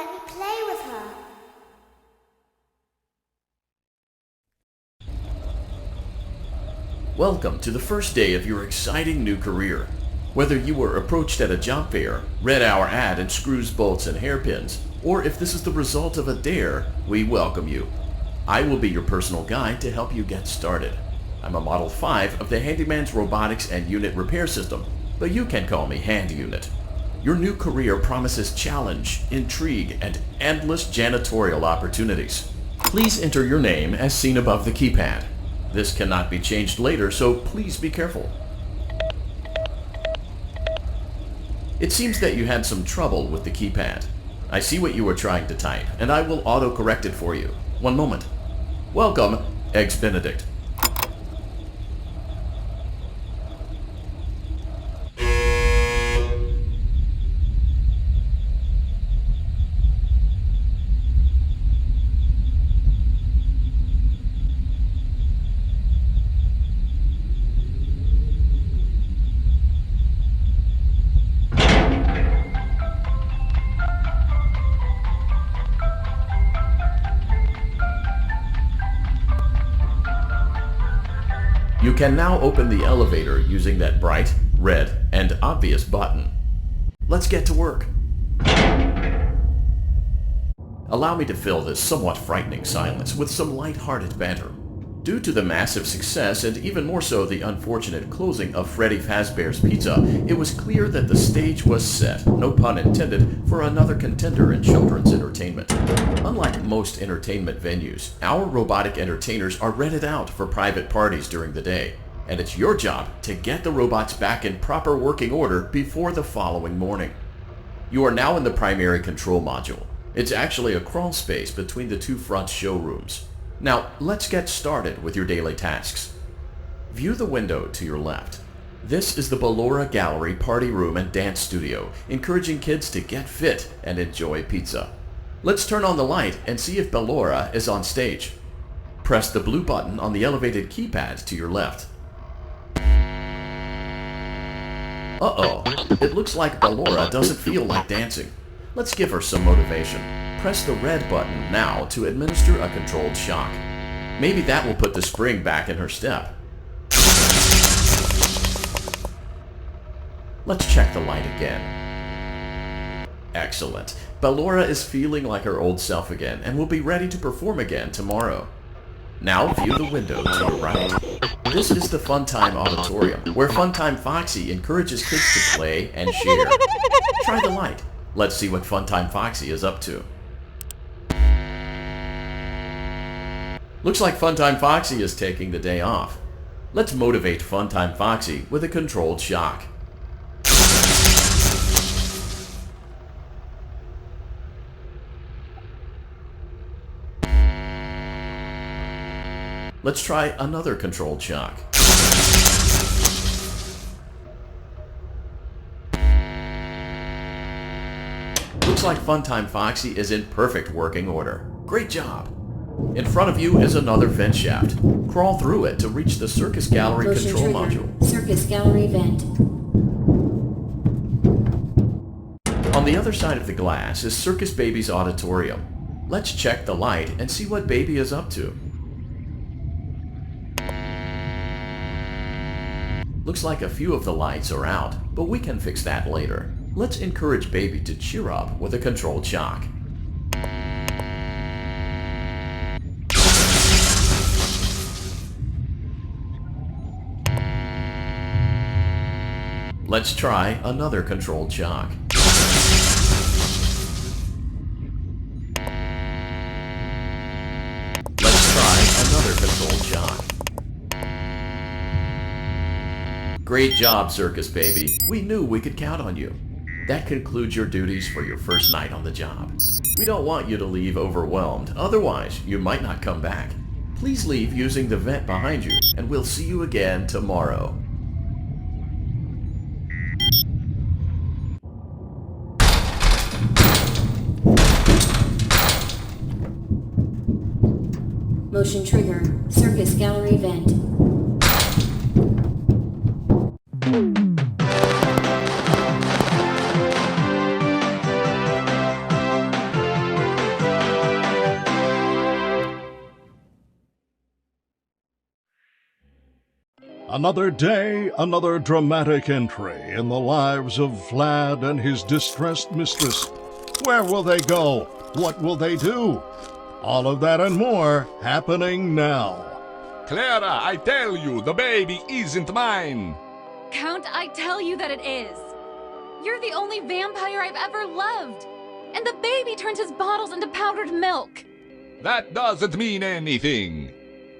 let me play with her. Welcome to the first day of your exciting new career. Whether you were approached at a job fair, read our ad in screws, bolts, and hairpins, or if this is the result of a dare, we welcome you. I will be your personal guide to help you get started. I'm a Model 5 of the Handyman's Robotics and Unit Repair System, but you can call me Hand Unit. Your new career promises challenge, intrigue, and endless janitorial opportunities. Please enter your name as seen above the keypad. This cannot be changed later, so please be careful. It seems that you had some trouble with the keypad. I see what you were trying to type, and I will auto-correct it for you. One moment. Welcome, Eggs Benedict. You can now open the elevator using that bright, red, and obvious button. Let's get to work. Allow me to fill this somewhat frightening silence with some light-hearted banter. Due to the massive success, and even more so the unfortunate closing of Freddy Fazbear's Pizza, it was clear that the stage was set, no pun intended, for another contender in children's entertainment. Unlike most entertainment venues, our robotic entertainers are rented out for private parties during the day, and it's your job to get the robots back in proper working order before the following morning. You are now in the primary control module. It's actually a crawl space between the two front showrooms. Now, let's get started with your daily tasks. View the window to your left. This is the Ballora Gallery Party Room and Dance Studio, encouraging kids to get fit and enjoy pizza. Let's turn on the light and see if Ballora is on stage. Press the blue button on the elevated keypad to your left. Uh-oh, it looks like Ballora doesn't feel like dancing. Let's give her some motivation. Press the red button now to administer a controlled shock. Maybe that will put the spring back in her step. Let's check the light again. Excellent. Ballora is feeling like her old self again and will be ready to perform again tomorrow. Now view the window to your right. This is the Funtime Auditorium, where Funtime Foxy encourages kids to play and share. Try the light. Let's see what Funtime Foxy is up to. Looks like Funtime Foxy is taking the day off. Let's motivate Funtime Foxy with a controlled shock. Let's try another controlled shock. Looks like Funtime Foxy is in perfect working order. Great job! In front of you is another vent shaft. Crawl through it to reach the Circus Gallery control module. Circus Gallery vent. On the other side of the glass is Circus Baby's auditorium. Let's check the light and see what Baby is up to. Looks like a few of the lights are out, but we can fix that later. Let's encourage Baby to cheer up with a controlled shock. Let's try another controlled shock. Let's try another controlled shock. Great job, Circus Baby. We knew we could count on you. That concludes your duties for your first night on the job. We don't want you to leave overwhelmed, otherwise you might not come back. Please leave using the vent behind you, and we'll see you again tomorrow. Motion trigger. Circus Gallery vent. Another day, another dramatic entry in the lives of Vlad and his distressed mistress. Where will they go? What will they do? All of that and more happening now. Clara, I tell you, the baby isn't mine. Count, I tell you that it is. You're the only vampire I've ever loved. And the baby turns his bottles into powdered milk. That doesn't mean anything.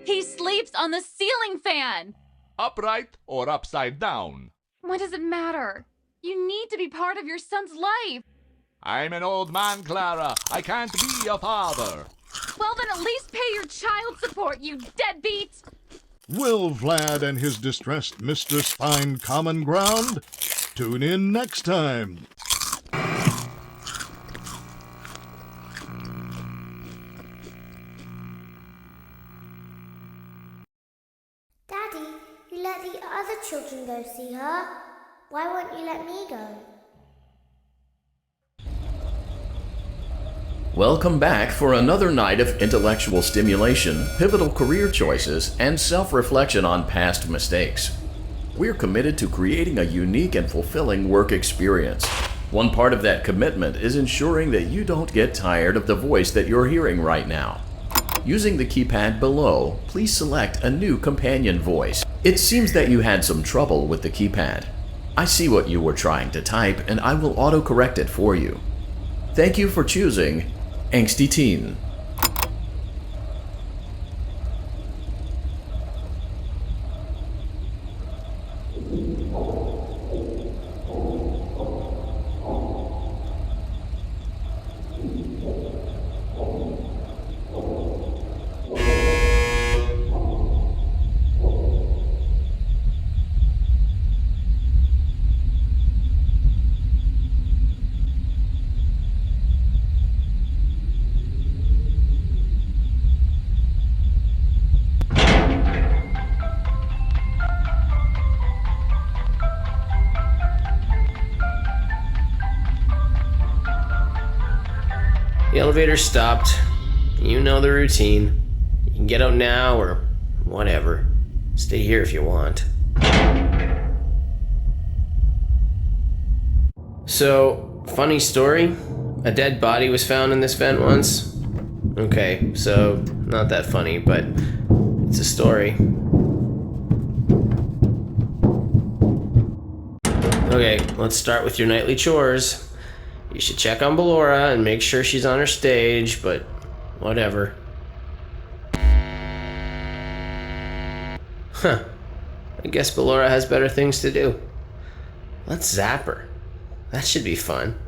He sleeps on the ceiling fan. Upright or upside down? What does it matter? You need to be part of your son's life. I'm an old man, Clara. I can't be a father. Well, then at least pay your child support, you deadbeat! Will Vlad and his distressed mistress find common ground? Tune in next time. Daddy, you let the other children go see her. Why won't you let me go? Welcome back for another night of intellectual stimulation, pivotal career choices, and self-reflection on past mistakes. We're committed to creating a unique and fulfilling work experience. One part of that commitment is ensuring that you don't get tired of the voice that you're hearing right now. Using the keypad below, please select a new companion voice. It seems that you had some trouble with the keypad. I see what you were trying to type, and I will autocorrect it for you. Thank you for choosing Angsty Teen. The elevator stopped. You know the routine. You can get out now or whatever. Stay here if you want. So, funny story. A dead body was found in this vent once. Okay, so not that funny, but it's a story. Okay, let's start with your nightly chores. You should check on Ballora and make sure she's on her stage, but whatever. Huh. I guess Ballora has better things to do. Let's zap her. That should be fun.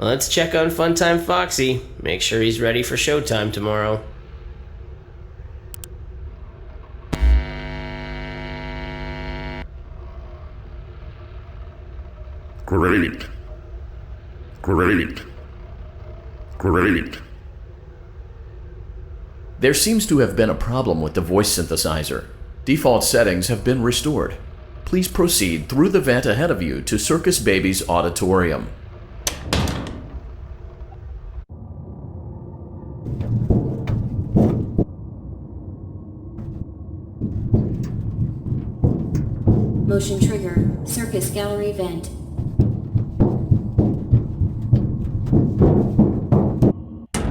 Let's check on Funtime Foxy. Make sure he's ready for showtime tomorrow. Great. There seems to have been a problem with the voice synthesizer. Default settings have been restored. Please proceed through the vent ahead of you to Circus Baby's auditorium. Motion trigger. Circus gallery vent.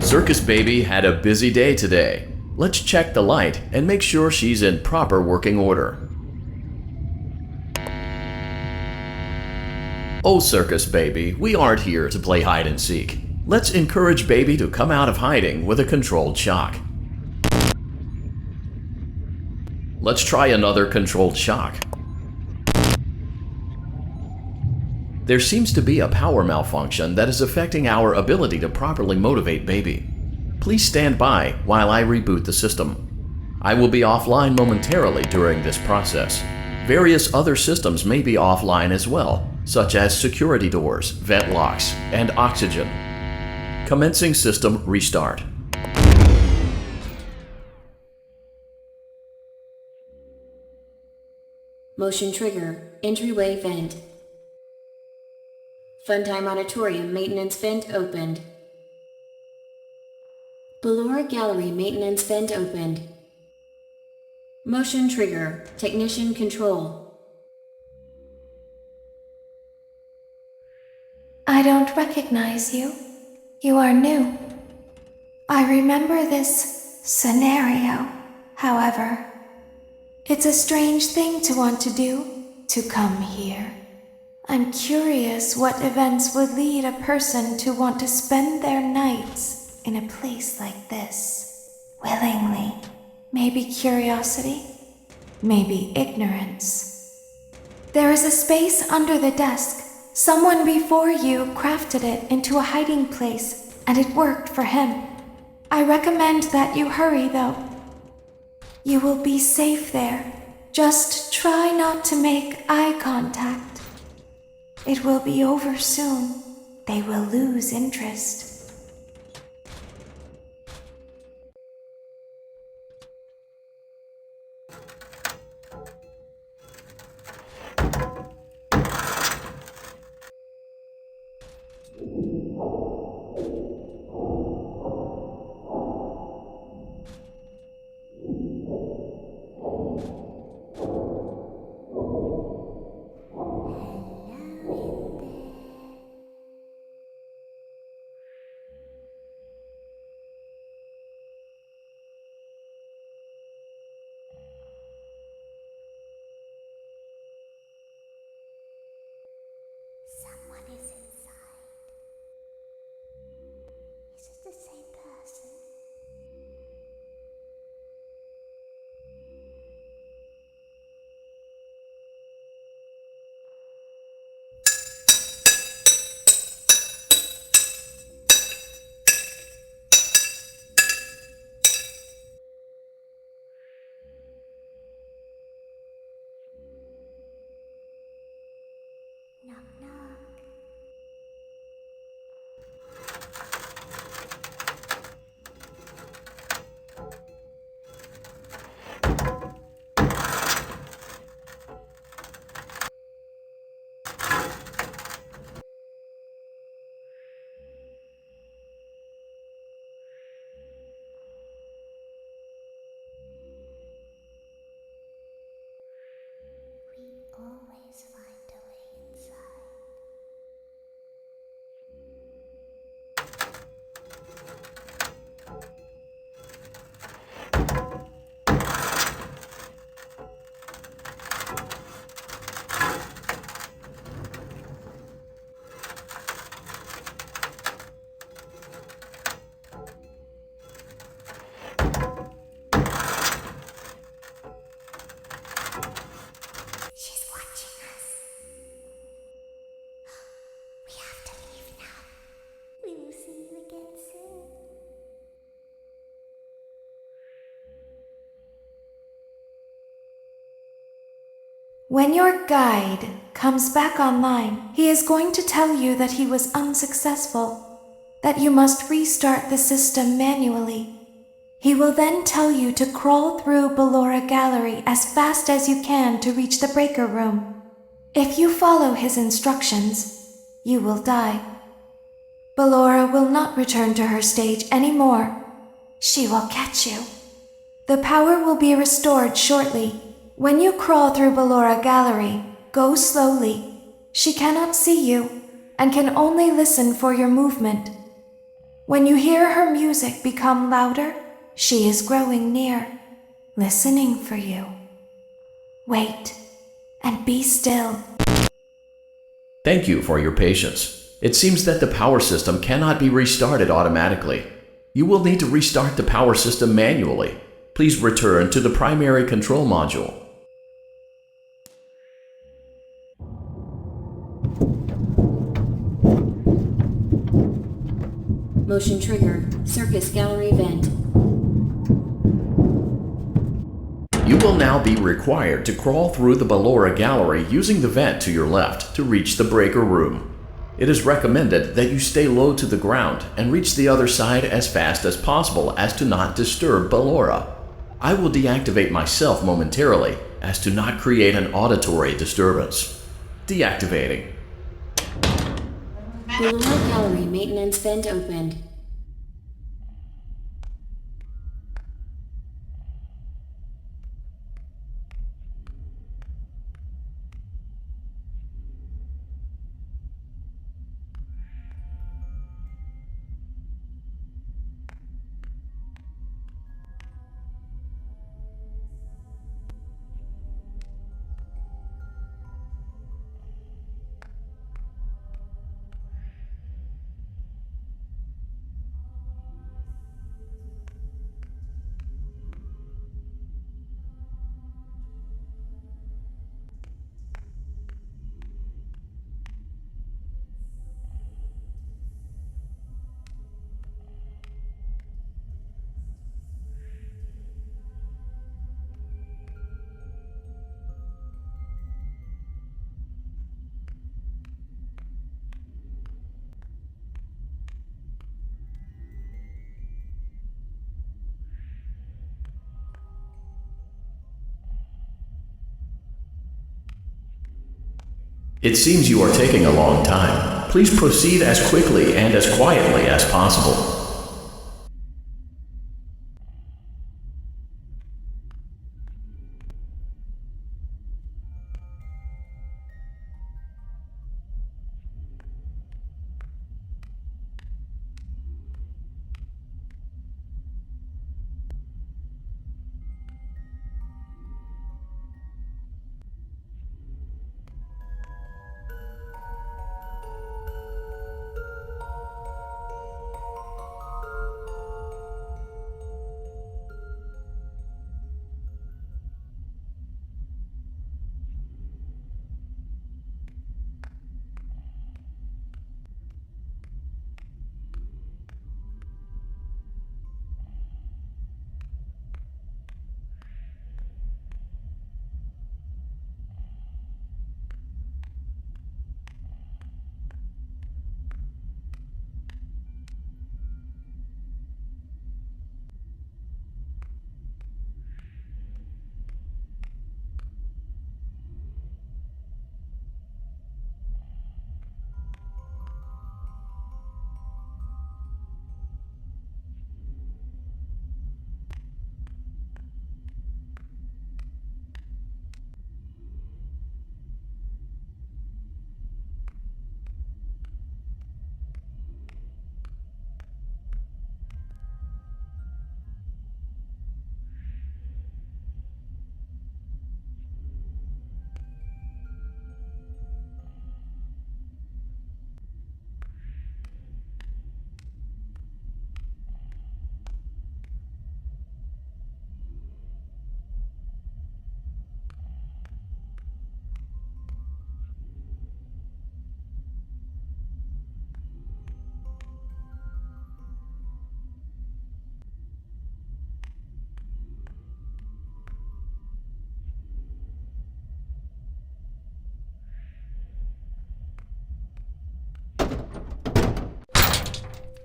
Circus Baby had a busy day today. Let's check the light and make sure she's in proper working order. Oh, Circus Baby, we aren't here to play hide and seek. Let's encourage Baby to come out of hiding with a controlled shock. Let's try another controlled shock. There seems to be a power malfunction that is affecting our ability to properly motivate Baby. Please stand by while I reboot the system. I will be offline momentarily during this process. Various other systems may be offline as well, such as security doors, vent locks, and oxygen. Commencing system restart. Motion trigger, entryway vent. Funtime Auditorium maintenance vent opened. Ballora Gallery maintenance vent opened. Motion trigger, technician control. I don't recognize you. You are new. I remember this scenario, however. It's a strange thing to want to do, to come here. I'm curious what events would lead a person to want to spend their nights in a place like this. Willingly. Maybe curiosity, maybe ignorance. There is a space under the desk. Someone before you crafted it into a hiding place, and it worked for him. I recommend that you hurry, though. You will be safe there. Just try not to make eye contact. It will be over soon. They will lose interest. Someone is inside. Is it the same person? Knock, knock. We always find a way inside. She's watching us. We have to leave now. We will see you again soon. When your guide comes back online, he is going to tell you that he was unsuccessful, that you must restart the system manually. He will then tell you to crawl through Ballora Gallery as fast as you can to reach the breaker room. If you follow his instructions, you will die. Ballora will not return to her stage anymore. She will catch you. The power will be restored shortly. When you crawl through Ballora Gallery, go slowly. She cannot see you and can only listen for your movement. When you hear her music become louder, she is growing near, listening for you. Wait and be still. Thank you for your patience. It seems that the power system cannot be restarted automatically. You will need to restart the power system manually. Please return to the primary control module. Motion trigger, circus gallery vent. You will now be required to crawl through the Ballora Gallery using the vent to your left to reach the breaker room. It is recommended that you stay low to the ground and reach the other side as fast as possible as to not disturb Ballora. I will deactivate myself momentarily as to not create an auditory disturbance. Deactivating. Ballora Gallery maintenance vent opened. It seems you are taking a long time. Please proceed as quickly and as quietly as possible.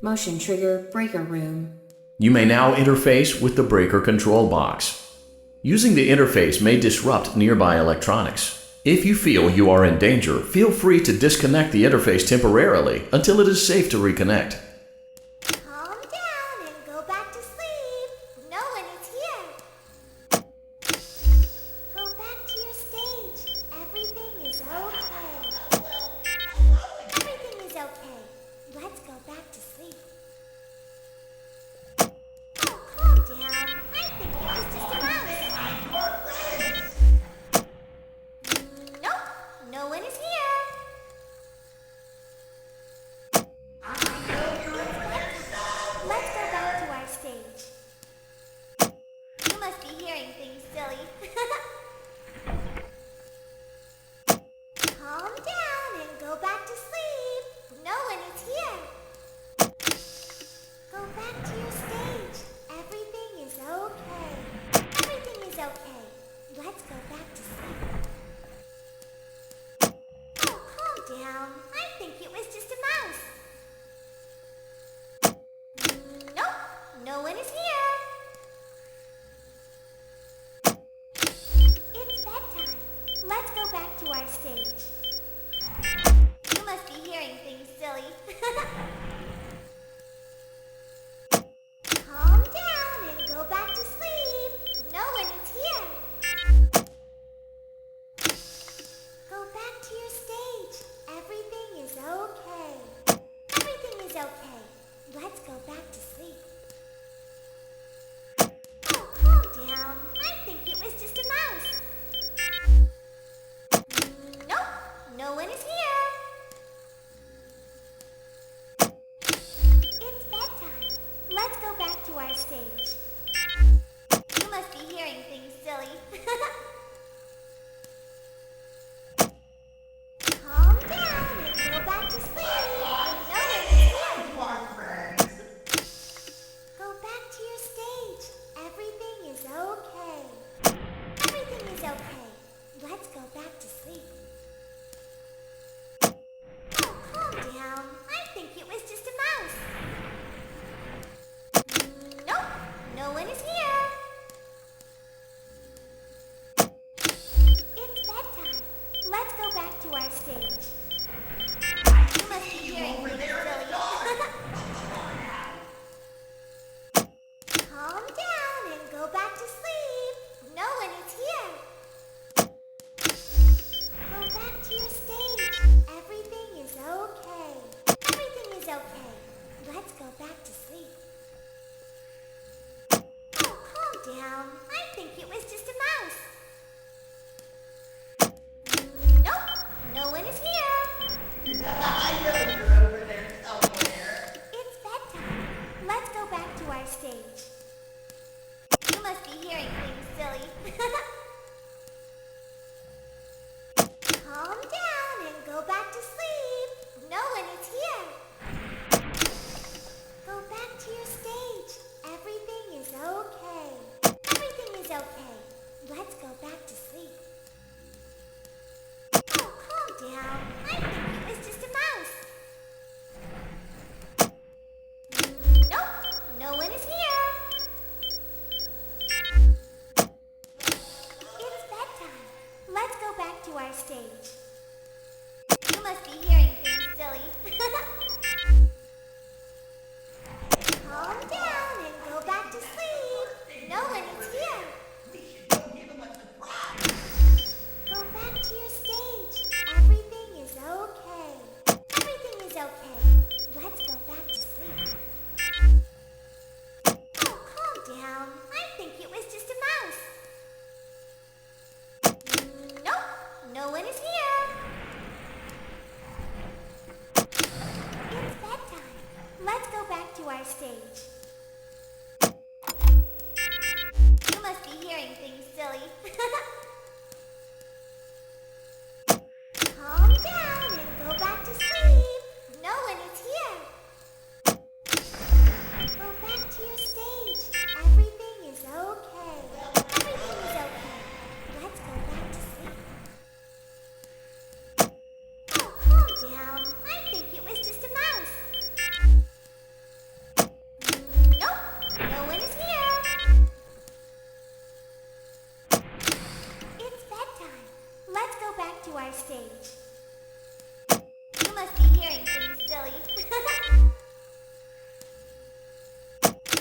Motion trigger breaker room. You may now interface with the breaker control box. Using the interface may disrupt nearby electronics. If you feel you are in danger, feel free to disconnect the interface temporarily until it is safe to reconnect. Calm down and go back to sleep. No one is here. Go back to your stage. Everything is okay. Everything is okay. Let's go back to sleep. Oh, calm down. I think it was just a mouse. Nope, no one is here. Let's go back to our stage. You must be hearing things, silly. Calm down and go back to sleep. No one is here. Go back to your stage. Everything is okay. silly. Calm down and go back to sleep. No one is here. Go back to your stage. Everything is okay. Everything is okay. Let's go back to sleep. Oh, calm down. I think it was just a mouse. Nope, no one is here. It's bedtime. Let's go back to our stage. You must be hearing things, silly. Calm down and go back to sleep. No one is here. Go back to your stage. Everything is okay. Everything is okay. Let's go back to sleep. Oh, calm down. I think it was just a mouse. Nope, no one is here. It's bedtime. Let's go back to our stage. You must be hearing me, silly. Calm down and go back to sleep. No one is here. Go back to your stage. Everything is okay. Everything is okay. Let's go back to sleep. Oh, calm down. I think it was just a mouse. Nope, no one is here. It's bedtime. Let's go back to our stage. You must be hearing things, silly. Calm down and go back to sleep. No one is here. Go back to your stage. Everything is okay. Everything is okay. Let's go back to sleep. Oh, calm down. I think it was just a mouse. Nope, no one is here. It's bedtime. Let's go back to our stage. You must be hearing things, silly. Calm down and go back to sleep. No one is here. Go back to your stage. Everything is okay. Everything is okay. Let's go back to sleep. Oh, calm down. I think it was just a mouse. Nope, no one is here. It's bedtime. Let's go back to our stage. You must be hearing things, silly. Calm down and go back to sleep. No one is here. Go back to your stage. Everything is okay. Everything is okay. Let's go back to sleep. Oh, calm down. I think it was just a mouse. Nope, no one is here. It's bedtime. Let's go back to our stage. You must be hearing things, silly.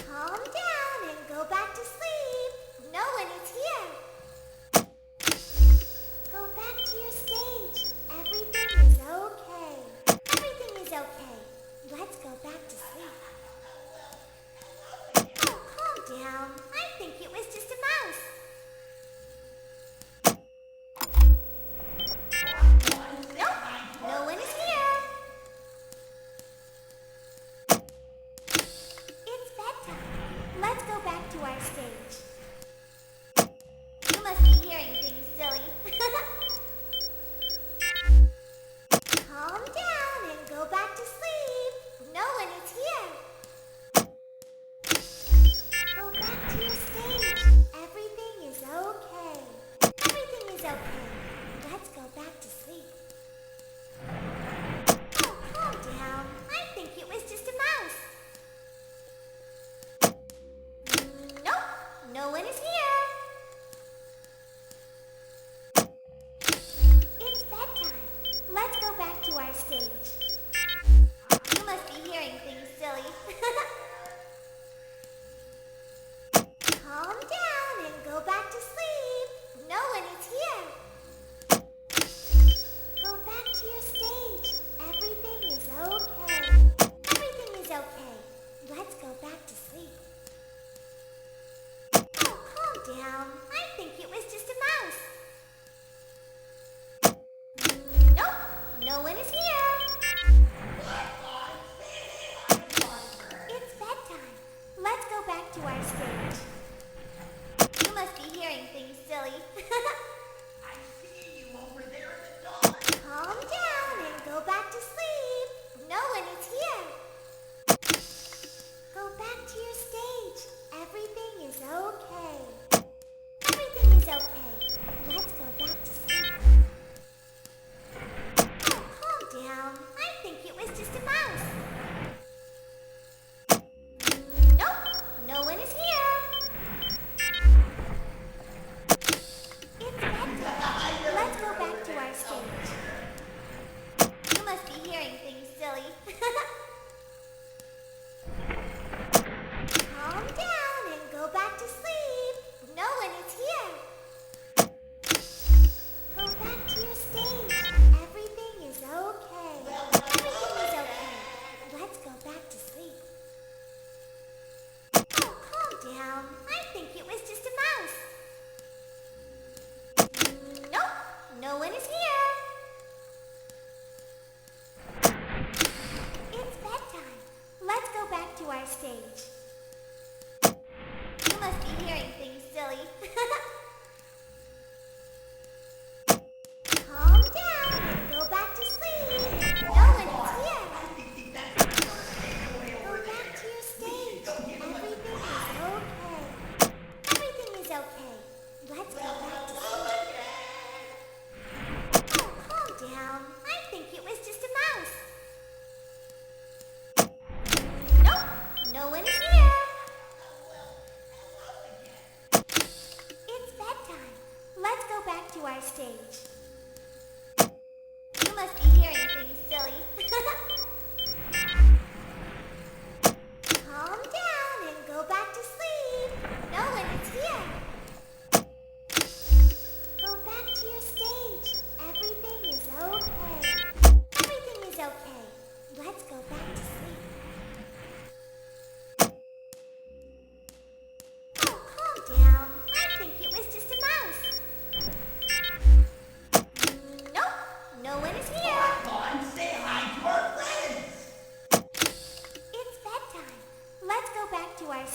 Calm down and go back to sleep. No one is here. Go back to your stage. Everything is okay. Everything is okay. Let's go back to sleep. Oh, calm down. I think it was just a mouse. Nope, no one is here. It's bedtime. Let's go back to our stage. You must be hearing things, silly. Calm down and go back to sleep. No one is here. Go back to your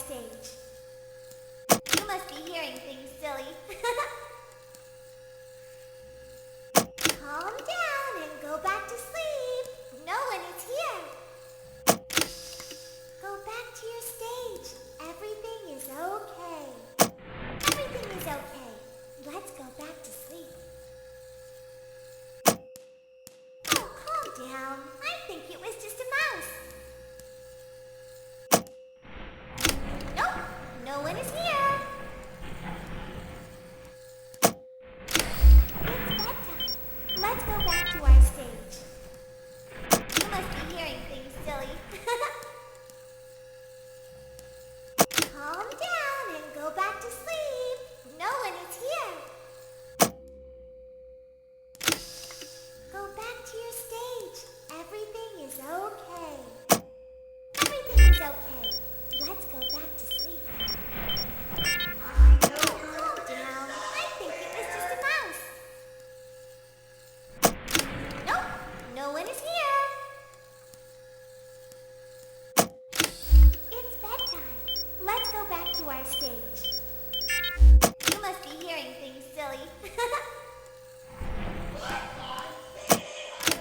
stage. You must be hearing things, silly. Calm down and go back to sleep. No one is here. Go back to your stage. Everything is okay. Everything is okay. Let's go back to sleep. Oh, calm down. I think it was just a mouse. Nope, no one is here. It's bedtime. Let's go back to our stage. You must be hearing things, silly. Calm down and go back to sleep. No one is here. Go back to your stage. Everything is okay. Everything is okay. Let's go back to sleep. Calm down. I think it was just a mouse. Nope, no one is here. It's bedtime. Let's go back to our stage. You must be hearing things, silly.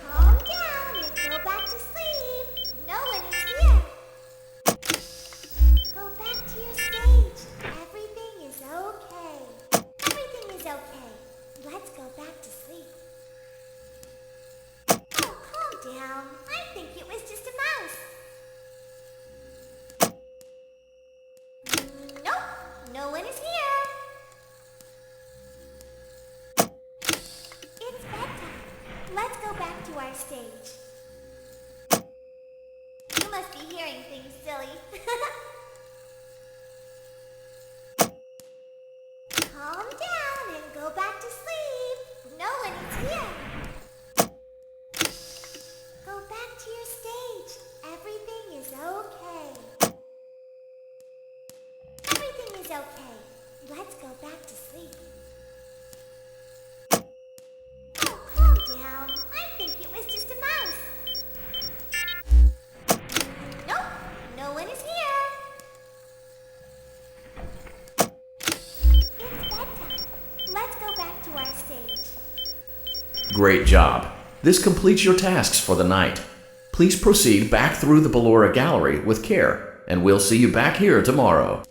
Calm down and go back to sleep. No one is here. Go back to your stage. Everything is okay. Everything is okay. Let's go back to sleep. Oh, calm down. I think it was just a mouse. Nope, no one is here. It's bedtime. Let's go back to our stage. You must be hearing things, silly. Calm down and go back to sleep. No one is here. Go back to your stage. Everything is okay. Everything is okay. Let's go back to sleep. Oh, calm down. I think it was just a mouse. Nope, no one is here. It's bedtime. Let's go back to our stage. Great job. This completes your tasks for the night. Please proceed back through the Ballora Gallery with care, and we'll see you back here tomorrow.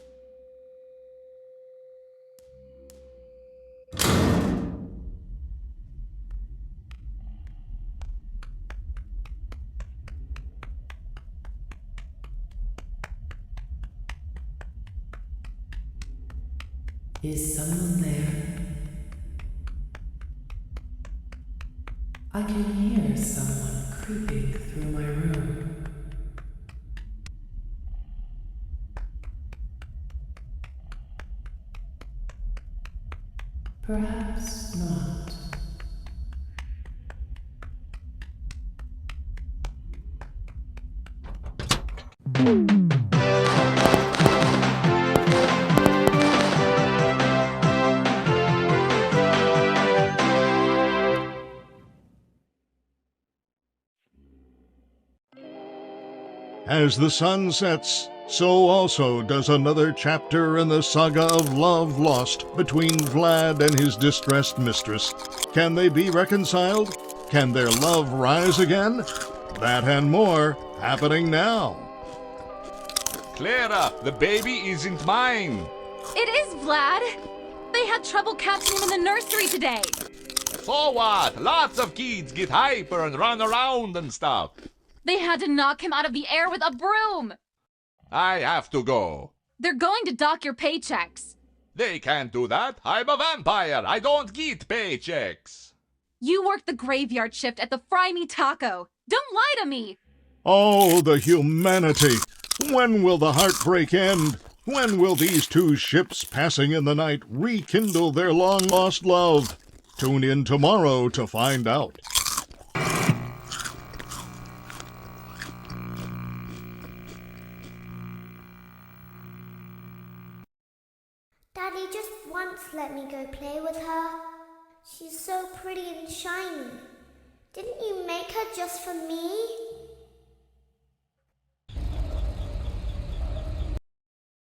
Is someone there? I can hear someone creeping through my room. Perhaps not. As the sun sets, so also does another chapter in the saga of love lost between Vlad and his distressed mistress. Can they be reconciled? Can their love rise again? That and more happening now. Clara, the baby isn't mine. It is Vlad. They had trouble catching him in the nursery today. So what? Lots of kids get hyper and run around and stuff. They had to knock him out of the air with a broom. I have to go. They're going to dock your paychecks. They can't do that. I'm a vampire. I don't get paychecks. You work the graveyard shift at the Fry Me Taco. Don't lie to me. Oh, the humanity! When will the heartbreak end? When will these two ships passing in the night rekindle their long-lost love? Tune in tomorrow to find out. Daddy just once let me go play with her. She's so pretty and shiny. Didn't you make her just for me?